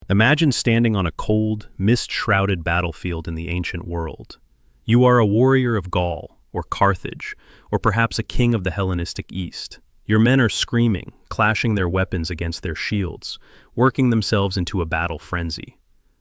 Imagine standing on a cold, mist-shrouded battlefield in the ancient world. You are a warrior of Gaul, or Carthage, or perhaps a king of the Hellenistic East. Your men are screaming, clashing their weapons against their shields, working themselves into a battle frenzy.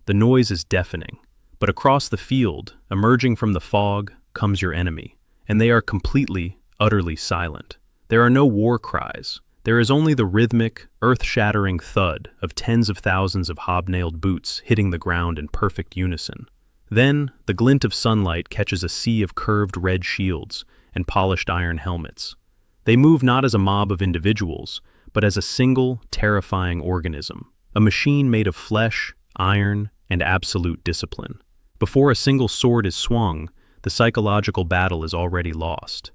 The noise is deafening, but across the field, emerging from the fog, comes your enemy, and they are completely, utterly silent. There are no war cries. There is only the rhythmic, earth-shattering thud of tens of thousands of hobnailed boots hitting the ground in perfect unison. Then, the glint of sunlight catches a sea of curved red shields and polished iron helmets. They move not as a mob of individuals, but as a single, terrifying organism, a machine made of flesh, iron, and absolute discipline. Before a single sword is swung, the psychological battle is already lost.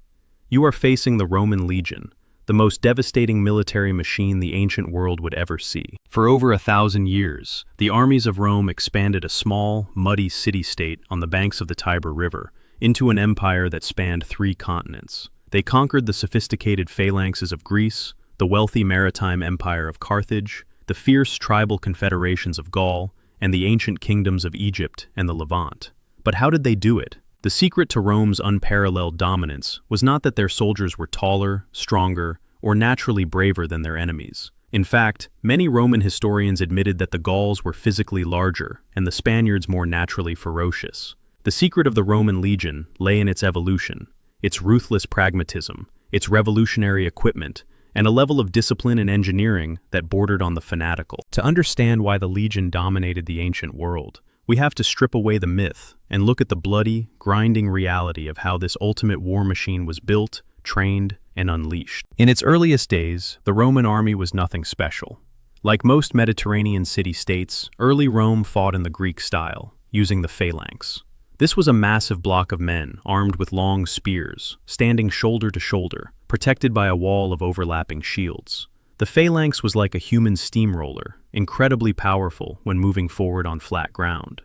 You are facing the Roman legion, the most devastating military machine the ancient world would ever see. For over 1,000 years, the armies of Rome expanded a small, muddy city-state on the banks of the Tiber River into an empire that spanned 3 continents. They conquered the sophisticated phalanxes of Greece, the wealthy maritime empire of Carthage, the fierce tribal confederations of Gaul, and the ancient kingdoms of Egypt and the Levant. But how did they do it? The secret to Rome's unparalleled dominance was not that their soldiers were taller, stronger, or naturally braver than their enemies. In fact, many Roman historians admitted that the Gauls were physically larger and the Spaniards more naturally ferocious. The secret of the Roman legion lay in its evolution, its ruthless pragmatism, its revolutionary equipment, and a level of discipline and engineering that bordered on the fanatical. To understand why the legion dominated the ancient world, we have to strip away the myth and look at the bloody, grinding reality of how this ultimate war machine was built, trained, and unleashed. In its earliest days, the Roman army was nothing special. Like most Mediterranean city-states, early Rome fought in the Greek style, using the phalanx. This was a massive block of men armed with long spears, standing shoulder to shoulder, protected by a wall of overlapping shields. The phalanx was like a human steamroller, incredibly powerful when moving forward on flat ground.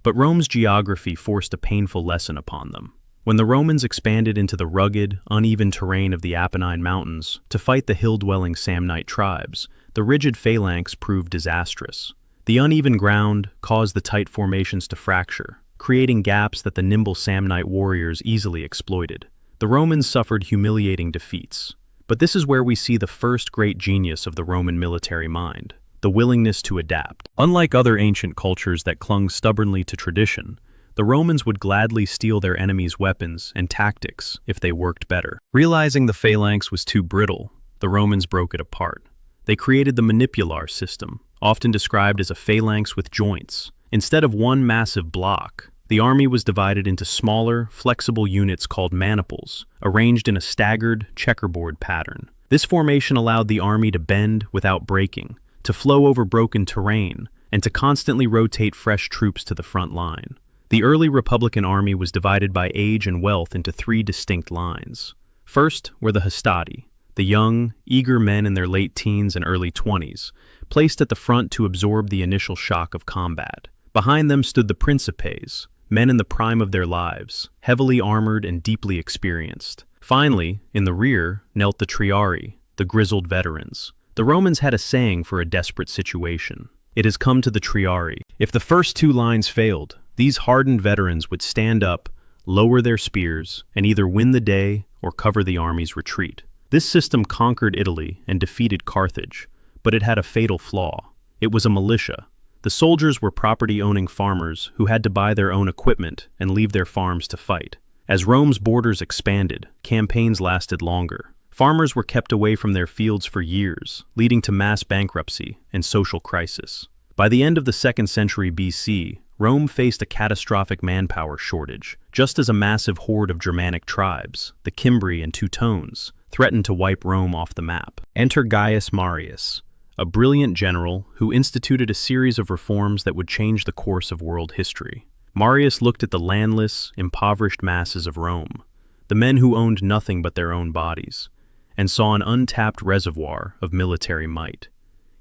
But Rome's geography forced a painful lesson upon them. When the Romans expanded into the rugged, uneven terrain of the Apennine Mountains to fight the hill-dwelling Samnite tribes, the rigid phalanx proved disastrous. The uneven ground caused the tight formations to fracture, creating gaps that the nimble Samnite warriors easily exploited. The Romans suffered humiliating defeats. But this is where we see the first great genius of the Roman military mind, the willingness to adapt. Unlike other ancient cultures that clung stubbornly to tradition, the Romans would gladly steal their enemies' weapons and tactics if they worked better. Realizing the phalanx was too brittle, the Romans broke it apart. They created the Manipular system, often described as a phalanx with joints. Instead of one massive block, the army was divided into smaller, flexible units called maniples, arranged in a staggered, checkerboard pattern. This formation allowed the army to bend without breaking, to flow over broken terrain, and to constantly rotate fresh troops to the front line. The early Republican army was divided by age and wealth into 3 distinct lines. First were the hastati, the young, eager men in their late teens and early 20s, placed at the front to absorb the initial shock of combat. Behind them stood the principes, men in the prime of their lives, heavily armored and deeply experienced. Finally, in the rear, knelt the triarii, the grizzled veterans. The Romans had a saying for a desperate situation. It has come to the triarii. If the first 2 lines failed, these hardened veterans would stand up, lower their spears, and either win the day or cover the army's retreat. This system conquered Italy and defeated Carthage, but it had a fatal flaw. It was a militia. The soldiers were property-owning farmers who had to buy their own equipment and leave their farms to fight. As Rome's borders expanded, campaigns lasted longer. Farmers were kept away from their fields for years, leading to mass bankruptcy and social crisis. By the end of the 2nd century BC, Rome faced a catastrophic manpower shortage, just as a massive horde of Germanic tribes, the Cimbri and Teutones, threatened to wipe Rome off the map. Enter Gaius Marius, a brilliant general who instituted a series of reforms that would change the course of world history. Marius looked at the landless, impoverished masses of Rome, the men who owned nothing but their own bodies, and saw an untapped reservoir of military might.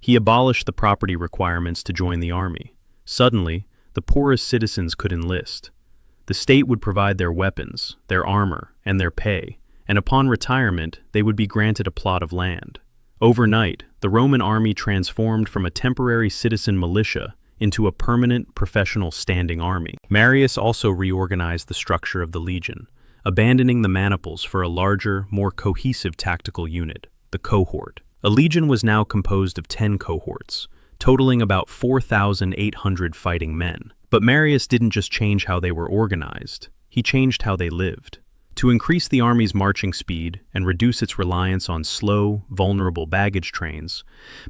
He abolished the property requirements to join the army. Suddenly, the poorest citizens could enlist. The state would provide their weapons, their armor, and their pay, and upon retirement, they would be granted a plot of land. Overnight, the Roman army transformed from a temporary citizen militia into a permanent, professional standing army. Marius also reorganized the structure of the legion, abandoning the maniples for a larger, more cohesive tactical unit, the cohort. A legion was now composed of 10 cohorts, totaling about 4,800 fighting men. But Marius didn't just change how they were organized, he changed how they lived. To increase the army's marching speed and reduce its reliance on slow, vulnerable baggage trains,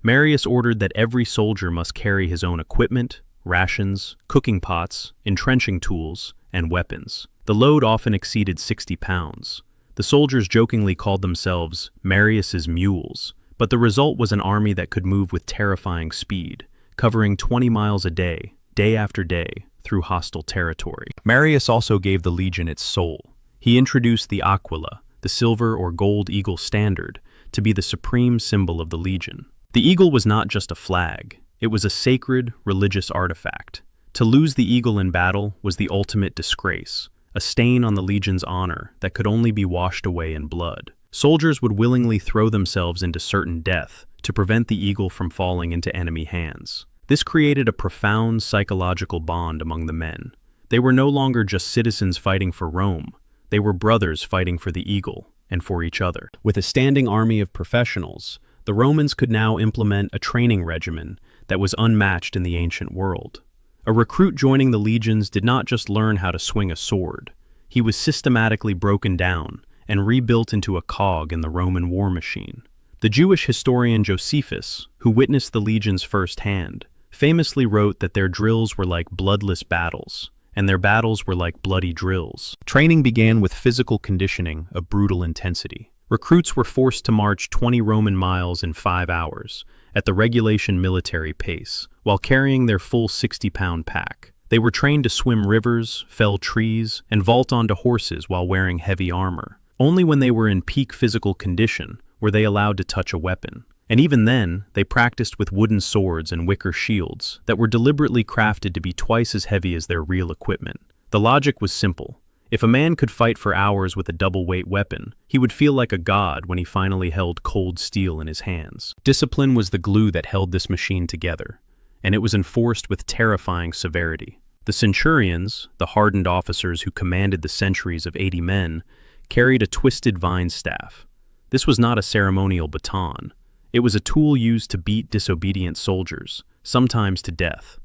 Marius ordered that every soldier must carry his own equipment, rations, cooking pots, entrenching tools, and weapons. The load often exceeded 60 pounds. The soldiers jokingly called themselves Marius's mules, but the result was an army that could move with terrifying speed, covering 20 miles a day after day, through hostile territory. Marius also gave the legion its soul. He introduced the aquila, the silver or gold eagle standard, to be the supreme symbol of the legion. The eagle was not just a flag, it was a sacred, religious artifact. To lose the eagle in battle was the ultimate disgrace, a stain on the legion's honor that could only be washed away in blood. Soldiers would willingly throw themselves into certain death to prevent the eagle from falling into enemy hands. This created a profound psychological bond among the men. They were no longer just citizens fighting for Rome. They were brothers fighting for the eagle and for each other. With a standing army of professionals, the Romans could now implement a training regimen that was unmatched in the ancient world. A recruit joining the legions did not just learn how to swing a sword. He was systematically broken down and rebuilt into a cog in the Roman war machine. The Jewish historian Josephus, who witnessed the legions firsthand, famously wrote that their drills were like bloodless battles, and their battles were like bloody drills. Training began with physical conditioning of brutal intensity. Recruits were forced to march 20 Roman miles in 5 hours, at the regulation military pace, while carrying their full 60-pound pack. They were trained to swim rivers, fell trees, and vault onto horses while wearing heavy armor. Only when they were in peak physical condition were they allowed to touch a weapon. And even then, they practiced with wooden swords and wicker shields that were deliberately crafted to be twice as heavy as their real equipment. The logic was simple. If a man could fight for hours with a double-weight weapon, he would feel like a god when he finally held cold steel in his hands. Discipline was the glue that held this machine together, and it was enforced with terrifying severity. The centurions, the hardened officers who commanded the centuries of 80 men, carried a twisted vine staff. This was not a ceremonial baton. It was a tool used to beat disobedient soldiers, sometimes to death.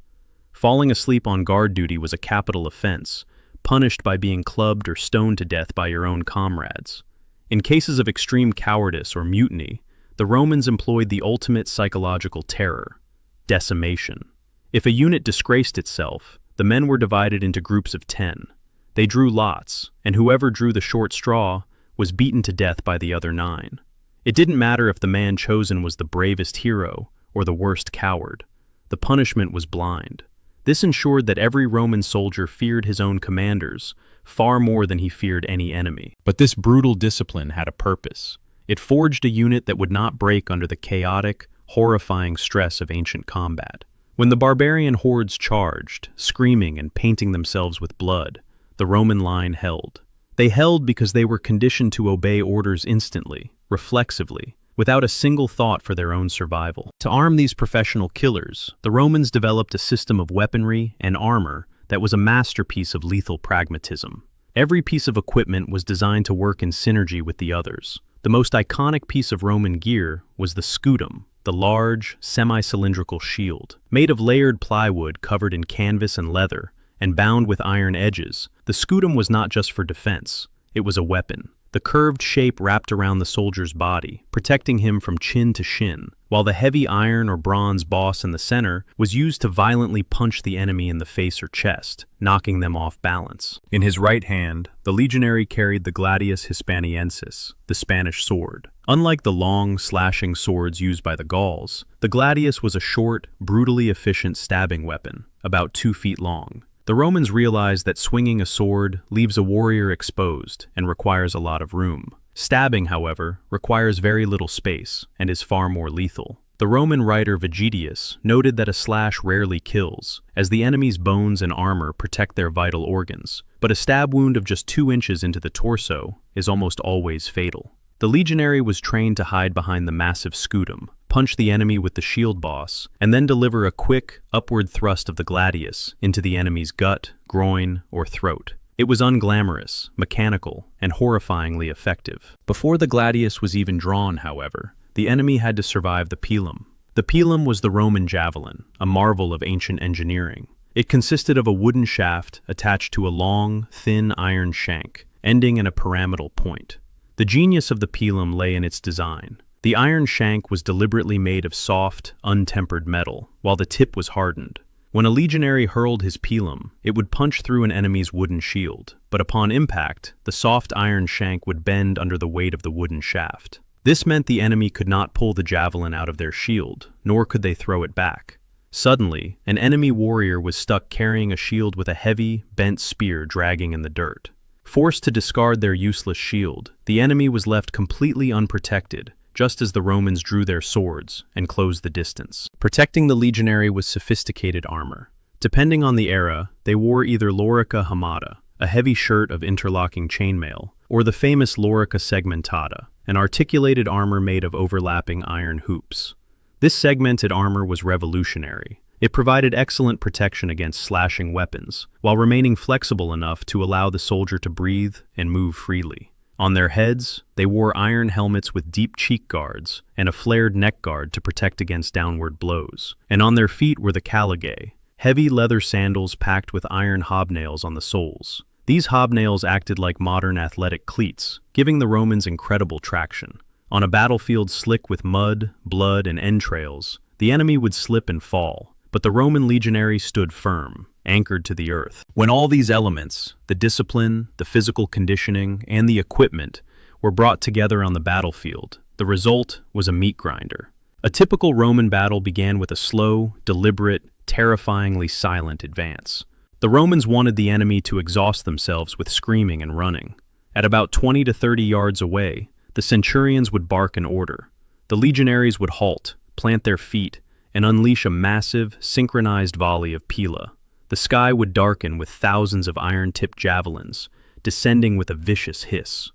Falling asleep on guard duty was a capital offense, punished by being clubbed or stoned to death by your own comrades. In cases of extreme cowardice or mutiny, the Romans employed the ultimate psychological terror: decimation. If a unit disgraced itself, the men were divided into groups of 10. They drew lots, and whoever drew the short straw was beaten to death by the other 9. It didn't matter if the man chosen was the bravest hero or the worst coward. The punishment was blind. This ensured that every Roman soldier feared his own commanders far more than he feared any enemy. But this brutal discipline had a purpose. It forged a unit that would not break under the chaotic, horrifying stress of ancient combat. When the barbarian hordes charged, screaming and painting themselves with blood, the Roman line held. They held because they were conditioned to obey orders instantly, reflexively, without a single thought for their own survival. To arm these professional killers, the Romans developed a system of weaponry and armor that was a masterpiece of lethal pragmatism. Every piece of equipment was designed to work in synergy with the others. The most iconic piece of Roman gear was the scutum, the large, semi-cylindrical shield. Made of layered plywood covered in canvas and leather, and bound with iron edges, the scutum was not just for defense, it was a weapon. The curved shape wrapped around the soldier's body, protecting him from chin to shin, while the heavy iron or bronze boss in the center was used to violently punch the enemy in the face or chest, knocking them off balance. In his right hand, the legionary carried the gladius hispaniensis, the Spanish sword. Unlike the long, slashing swords used by the Gauls, the gladius was a short, brutally efficient stabbing weapon, about 2 feet long. The Romans realized that swinging a sword leaves a warrior exposed and requires a lot of room. Stabbing, however, requires very little space and is far more lethal. The Roman writer Vegetius noted that a slash rarely kills, as the enemy's bones and armor protect their vital organs, but a stab wound of just 2 inches into the torso is almost always fatal. The legionary was trained to hide behind the massive scutum, punch the enemy with the shield boss, and then deliver a quick, upward thrust of the gladius into the enemy's gut, groin, or throat. It was unglamorous, mechanical, and horrifyingly effective. Before the gladius was even drawn, however, the enemy had to survive the pilum. The pilum was the Roman javelin, a marvel of ancient engineering. It consisted of a wooden shaft attached to a long, thin iron shank, ending in a pyramidal point. The genius of the pilum lay in its design. The iron shank was deliberately made of soft, untempered metal, while the tip was hardened. When a legionary hurled his pilum, it would punch through an enemy's wooden shield, but upon impact, the soft iron shank would bend under the weight of the wooden shaft. This meant the enemy could not pull the javelin out of their shield, nor could they throw it back. Suddenly, an enemy warrior was stuck carrying a shield with a heavy, bent spear dragging in the dirt. Forced to discard their useless shield, the enemy was left completely unprotected, just as the Romans drew their swords and closed the distance. Protecting the legionary was sophisticated armor. Depending on the era, they wore either lorica hamata, a heavy shirt of interlocking chainmail, or the famous lorica segmentata, an articulated armor made of overlapping iron hoops. This segmented armor was revolutionary. It provided excellent protection against slashing weapons, while remaining flexible enough to allow the soldier to breathe and move freely. On their heads, they wore iron helmets with deep cheek guards and a flared neck guard to protect against downward blows. And on their feet were the caligae, heavy leather sandals packed with iron hobnails on the soles. These hobnails acted like modern athletic cleats, giving the Romans incredible traction. On a battlefield slick with mud, blood, and entrails, the enemy would slip and fall, but the Roman legionary stood firm, anchored to the earth. When all these elements, the discipline, the physical conditioning, and the equipment, were brought together on the battlefield, the result was a meat grinder. A typical Roman battle began with a slow, deliberate, terrifyingly silent advance. The Romans wanted the enemy to exhaust themselves with screaming and running. At about 20 to 30 yards away, the centurions would bark an order. The legionaries would halt, plant their feet, and unleash a massive, synchronized volley of pila. The sky would darken with thousands of iron-tipped javelins, descending with a vicious hiss.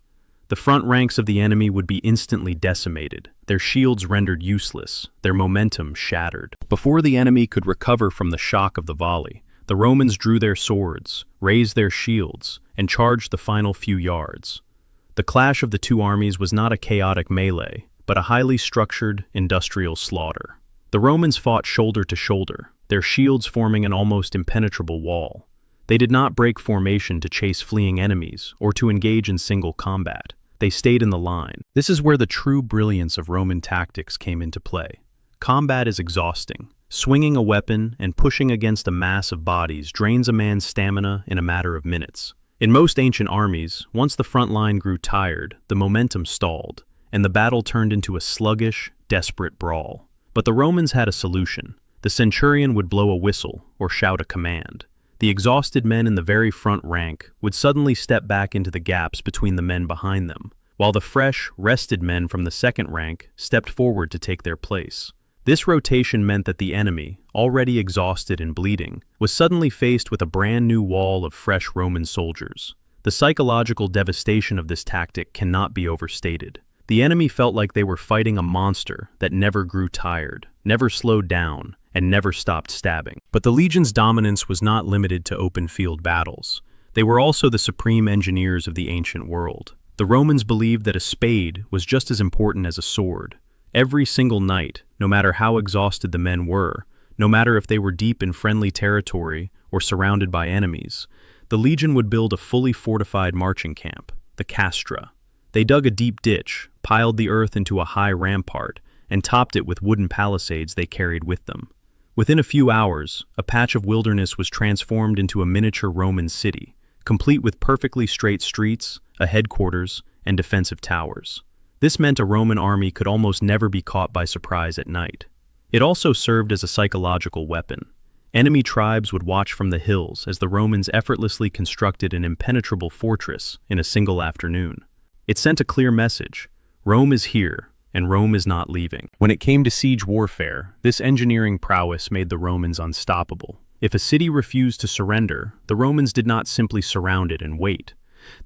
The front ranks of the enemy would be instantly decimated, their shields rendered useless, their momentum shattered. Before the enemy could recover from the shock of the volley, the Romans drew their swords, raised their shields, and charged the final few yards. The clash of the two armies was not a chaotic melee, but a highly structured, industrial slaughter. The Romans fought shoulder to shoulder, their shields forming an almost impenetrable wall. They did not break formation to chase fleeing enemies or to engage in single combat. They stayed in the line. This is where the true brilliance of Roman tactics came into play. Combat is exhausting. Swinging a weapon and pushing against a mass of bodies drains a man's stamina in a matter of minutes. In most ancient armies, once the front line grew tired, the momentum stalled, and the battle turned into a sluggish, desperate brawl. But the Romans had a solution. The centurion would blow a whistle or shout a command. The exhausted men in the very front rank would suddenly step back into the gaps between the men behind them, while the fresh, rested men from the second rank stepped forward to take their place. This rotation meant that the enemy, already exhausted and bleeding, was suddenly faced with a brand new wall of fresh Roman soldiers. The psychological devastation of this tactic cannot be overstated. The enemy felt like they were fighting a monster that never grew tired, never slowed down, and never stopped stabbing. But the legion's dominance was not limited to open field battles. They were also the supreme engineers of the ancient world. The Romans believed that a spade was just as important as a sword. Every single night, no matter how exhausted the men were, no matter if they were deep in friendly territory or surrounded by enemies, the legion would build a fully fortified marching camp, the castra. They dug a deep ditch, piled the earth into a high rampart, and topped it with wooden palisades they carried with them. Within a few hours, a patch of wilderness was transformed into a miniature Roman city, complete with perfectly straight streets, a headquarters, and defensive towers. This meant a Roman army could almost never be caught by surprise at night. It also served as a psychological weapon. Enemy tribes would watch from the hills as the Romans effortlessly constructed an impenetrable fortress in a single afternoon. It sent a clear message: Rome is here, and Rome is not leaving. When it came to siege warfare, this engineering prowess made the Romans unstoppable. If a city refused to surrender, the Romans did not simply surround it and wait.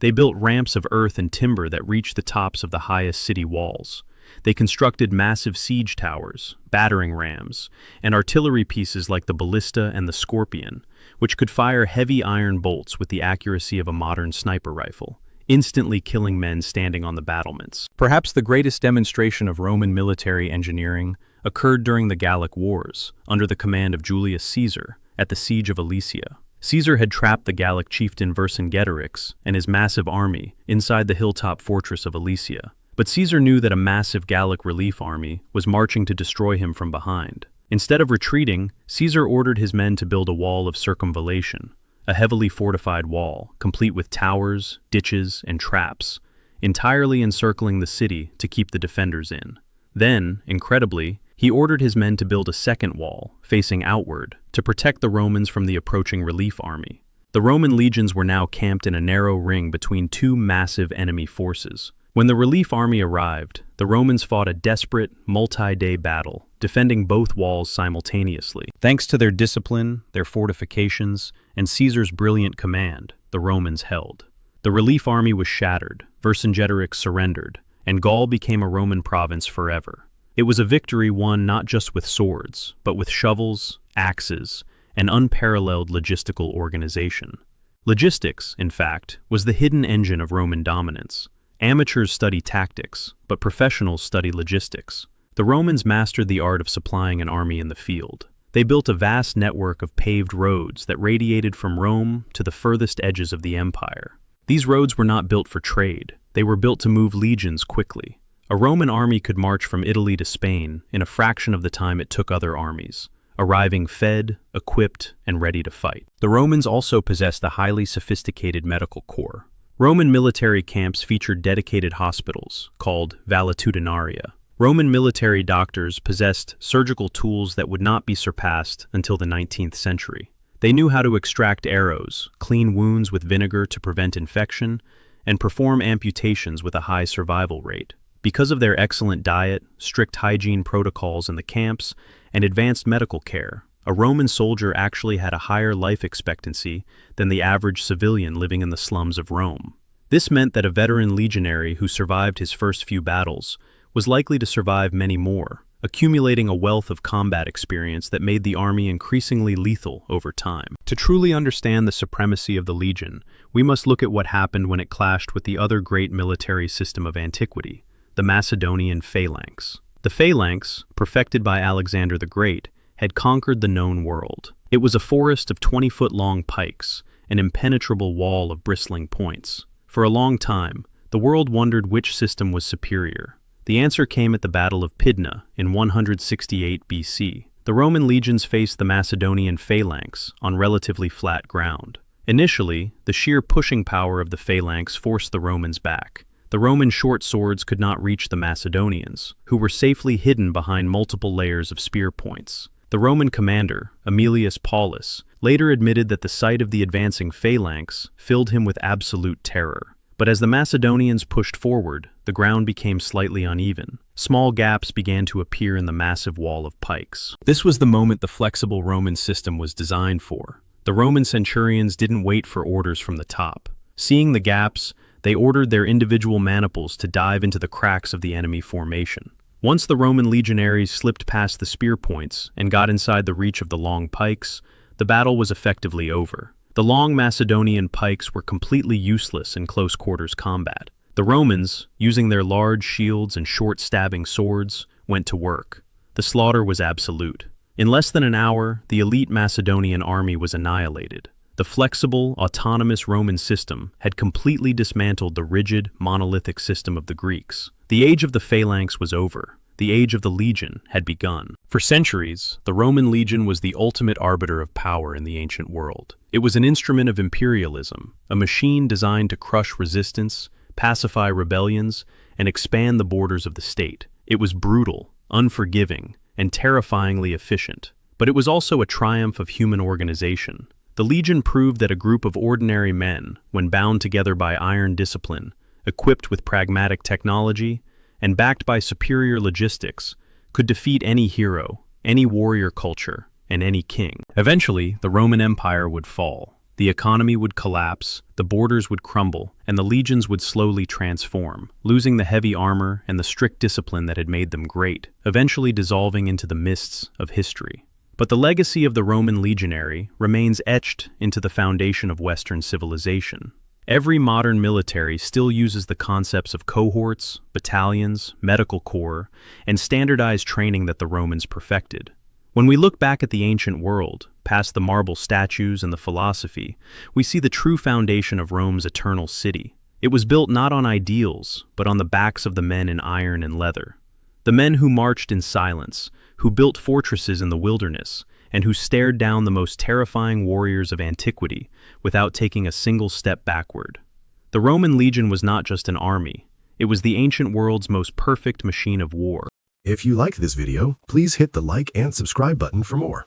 They built ramps of earth and timber that reached the tops of the highest city walls. They constructed massive siege towers, battering rams, and artillery pieces like the ballista and the scorpion, which could fire heavy iron bolts with the accuracy of a modern sniper rifle, instantly killing men standing on the battlements. Perhaps the greatest demonstration of Roman military engineering occurred during the Gallic Wars, under the command of Julius Caesar, at the siege of Alesia. Caesar had trapped the Gallic chieftain Vercingetorix and his massive army inside the hilltop fortress of Alesia. But Caesar knew that a massive Gallic relief army was marching to destroy him from behind. Instead of retreating, Caesar ordered his men to build a wall of circumvallation, a heavily fortified wall, complete with towers, ditches, and traps, entirely encircling the city to keep the defenders in. Then, incredibly, he ordered his men to build a second wall, facing outward, to protect the Romans from the approaching relief army. The Roman legions were now camped in a narrow ring between two massive enemy forces. When the relief army arrived, the Romans fought a desperate, multi-day battle, defending both walls simultaneously. Thanks to their discipline, their fortifications, and Caesar's brilliant command, the Romans held. The relief army was shattered, Vercingetorix surrendered, and Gaul became a Roman province forever. It was a victory won not just with swords, but with shovels, axes, and unparalleled logistical organization. Logistics, in fact, was the hidden engine of Roman dominance. Amateurs study tactics, but professionals study logistics. The Romans mastered the art of supplying an army in the field. They built a vast network of paved roads that radiated from Rome to the furthest edges of the empire. These roads were not built for trade. They were built to move legions quickly. A Roman army could march from Italy to Spain in a fraction of the time it took other armies, arriving fed, equipped, and ready to fight. The Romans also possessed a highly sophisticated medical corps. Roman military camps featured dedicated hospitals, called valetudinaria. Roman military doctors possessed surgical tools that would not be surpassed until the 19th century. They knew how to extract arrows, clean wounds with vinegar to prevent infection, and perform amputations with a high survival rate. Because of their excellent diet, strict hygiene protocols in the camps, and advanced medical care, a Roman soldier actually had a higher life expectancy than the average civilian living in the slums of Rome. This meant that a veteran legionary who survived his first few battles was likely to survive many more, accumulating a wealth of combat experience that made the army increasingly lethal over time. To truly understand the supremacy of the legion, we must look at what happened when it clashed with the other great military system of antiquity, the Macedonian Phalanx. The Phalanx, perfected by Alexander the Great, had conquered the known world. It was a forest of 20-foot-long pikes, an impenetrable wall of bristling points. For a long time, the world wondered which system was superior. The answer came at the Battle of Pydna in 168 BC. The Roman legions faced the Macedonian Phalanx on relatively flat ground. Initially, the sheer pushing power of the Phalanx forced the Romans back. The Roman short swords could not reach the Macedonians, who were safely hidden behind multiple layers of spear points. The Roman commander, Aemilius Paulus, later admitted that the sight of the advancing Phalanx filled him with absolute terror. But as the Macedonians pushed forward, the ground became slightly uneven. Small gaps began to appear in the massive wall of pikes. This was the moment the flexible Roman system was designed for. The Roman centurions didn't wait for orders from the top. Seeing the gaps, they ordered their individual maniples to dive into the cracks of the enemy formation. Once the Roman legionaries slipped past the spear points and got inside the reach of the long pikes, the battle was effectively over. The long Macedonian pikes were completely useless in close-quarters combat. The Romans, using their large shields and short stabbing swords, went to work. The slaughter was absolute. In less than an hour, the elite Macedonian army was annihilated. The flexible, autonomous Roman system had completely dismantled the rigid, monolithic system of the Greeks. The age of the Phalanx was over. The age of the legion had begun. For centuries, the Roman legion was the ultimate arbiter of power in the ancient world. It was an instrument of imperialism, a machine designed to crush resistance, pacify rebellions, and expand the borders of the state. It was brutal, unforgiving, and terrifyingly efficient. But it was also a triumph of human organization. The legion proved that a group of ordinary men, when bound together by iron discipline, equipped with pragmatic technology, and backed by superior logistics, could defeat any hero, any warrior culture, and any king. Eventually, the Roman Empire would fall. The economy would collapse, the borders would crumble, and the legions would slowly transform, losing the heavy armor and the strict discipline that had made them great, eventually dissolving into the mists of history. But the legacy of the Roman legionary remains etched into the foundation of Western civilization. Every modern military still uses the concepts of cohorts, battalions, medical corps, and standardized training that the Romans perfected. When we look back at the ancient world, past the marble statues and the philosophy, we see the true foundation of Rome's eternal city. It was built not on ideals, but on the backs of the men in iron and leather. The men who marched in silence, who built fortresses in the wilderness, and who stared down the most terrifying warriors of antiquity without taking a single step backward. The Roman legion was not just an army, it was the ancient world's most perfect machine of war. If you liked this video, please hit the like and subscribe button for more.